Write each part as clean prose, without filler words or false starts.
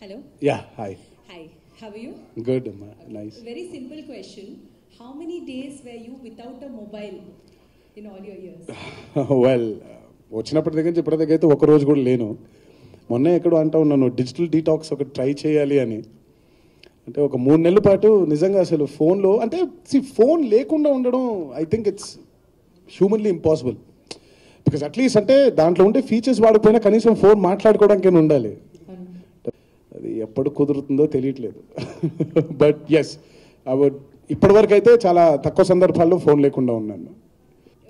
Hello. Yeah, hi. Hi. How are you? Good, Amma. Nice. Very simple question. How many days were you without a mobile in all your years? Well వచ్చినప్పటి దగ్గర నుంచి ఇప్పటిదాకా అయితే ఒక రోజు కూడా లేను. మొన్నే ఎక్కడో అంటా ఉన్నాను డిజిటల్ డీటాక్స్ ఒకటి ట్రై చేయాలి అని. అంటే ఒక 3 నెలల పాటు నిజంగా అసలు ఫోన్లో అంటే ఫోన్ లేకుండా ఉండడం I think it's humanly impossible. Because at least అంటే దాంట్లో ఉండే ఫీచర్స్ వాడకపోయినా కనీసం ఫోన్ మాట్లాడుకోవడానికి ఉండాలి. అది ఎప్పుడు కుదురుతుందో తెలియట్లేదు. బట్ ఎస్ ఇప్పటివరకు అయితే చాలా తక్కువ సందర్భాల్లో ఫోన్ లేకుండా ఉన్నాను.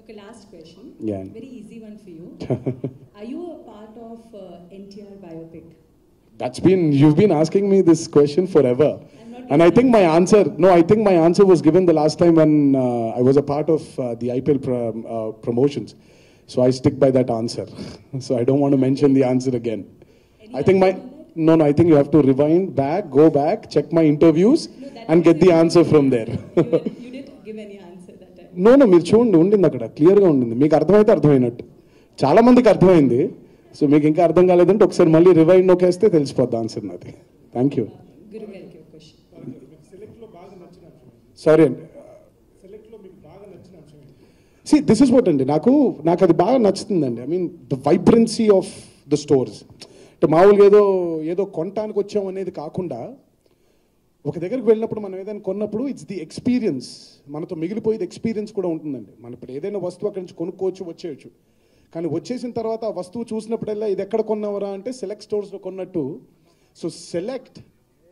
Okay, last question. Yeah. Very easy one for you. Are you a part of NTR biopic? You've been asking me this question forever. And I think my answer was given the last time when I was a part of the IPL promotions. So I stick by that answer. So I don't want to mention the answer again. I think I think you have to rewind back, go back, check my interviews and get the answer from there. You didn't give any answer that time. No, మీరు చూడండి ఉండింది అక్కడ క్లియర్గా ఉండింది. మీకు అర్థమైతే అర్థమైనట్టు. చాలా మందికి అర్థమైంది. సో మీకు ఇంకా అర్థం కాలేదంటే ఒకసారి మళ్ళీ రివైండ్ నొక్కేస్తే తెలిసిపోద్ది ఆన్సర్ నాది. Thank you. గురు గారికి ఒక క్వశ్చన్. సారీ అండి. దిస్ ఇస్ వాట్ అండి నాకు అది బాగా నచ్చుతుందండి. I mean the vibrancy of the stores. అంటే మామూలుగా ఏదో కొనటానికి వచ్చాం అనేది కాకుండా ఒక దగ్గరికి వెళ్ళినప్పుడు మనం ఏదైనా కొన్నప్పుడు ఇట్స్ ది ఎక్స్పీరియన్స్, మనతో మిగిలిపోయేది ఎక్స్పీరియన్స్ కూడా ఉంటుందండి. మనం ఇప్పుడు ఏదైనా వస్తువు అక్కడి నుంచి కొనుక్కోవచ్చు, వచ్చేయచ్చు. కానీ వచ్చేసిన తర్వాత ఆ వస్తువు చూసినప్పుడల్లా ఇది ఎక్కడ కొన్నావరా అంటే సెలెక్ట్ స్టోర్స్లో కొన్నట్టు. So Select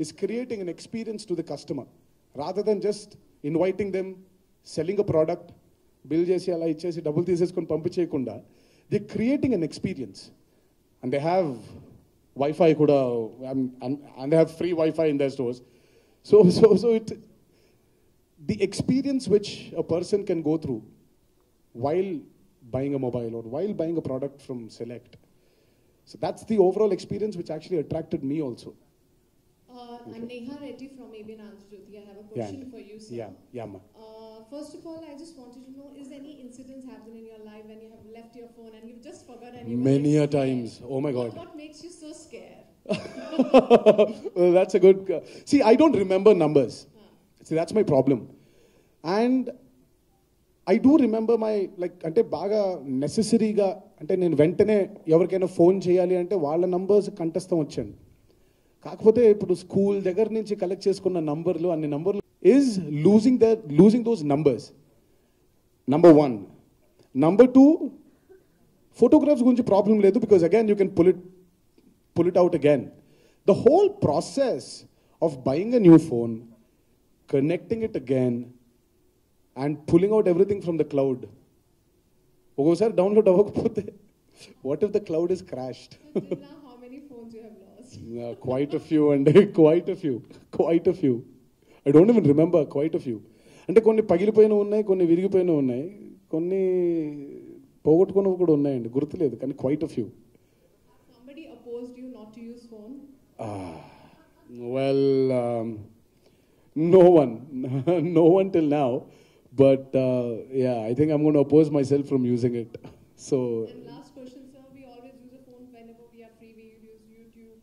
is creating an experience to the customer rather than just inviting them, selling a product, bill చేసి అలా ఇచ్చేసి డబ్బులు తీసేసుకొని పంపించేయకుండా the creating an experience. And they have wifi కూడా, and they have free Wi-Fi in their stores. So the experience which a person can go through while buying a mobile or while buying a product from Select. So that's the overall experience which actually attracted me also. I'm Neha Reddy from ABN Anjali. I have a question for you, sir. Yeah, ma. First of all, I just wanted to know, is any incidents happened in your life when you have left your phone and you've just forgotten? Many a times. Oh my God. What makes you so scared? Well, that's a good... See, I don't remember numbers. See, that's my problem. And I do remember my, అంటే బాగా నెసెసరీగా అంటే నేను వెంటనే ఎవరికైనా phone చేయాలి అంటే వాళ్ళ numbers కంఠస్థం వచ్చాను. కాకపోతే ఇప్పుడు స్కూల్ దగ్గర నుంచి కలెక్ట్ చేసుకున్న నంబర్లు, అన్ని నంబర్లు is losing those numbers. Number 1. Number 2, photographs గురించి ప్రాబ్లం లేదు, because again you can pull it out again. The whole process of buying a new phone, connecting it again, and pulling out everything from the cloud. Okosari download avvakapothe, what if the cloud is crashed? Until now, how many phones you have lost? Quite a few, and quite a few. I don't even remember, quite a few. అంటే కొన్ని పగిలిపోయినవి ఉన్నాయి, కొన్ని విరిగిపోయినవి ఉన్నాయి, కొన్ని పోగొట్టుకున్నవి కూడా ఉన్నాయండి, గుర్తులేదు, కానీ quite a few. Somebody opposed you not to use phone? Well, no one till now, but yeah, I think I'm going to oppose myself from using it. So. And last question, sir. We always use a phone whenever we are free. We use YouTube.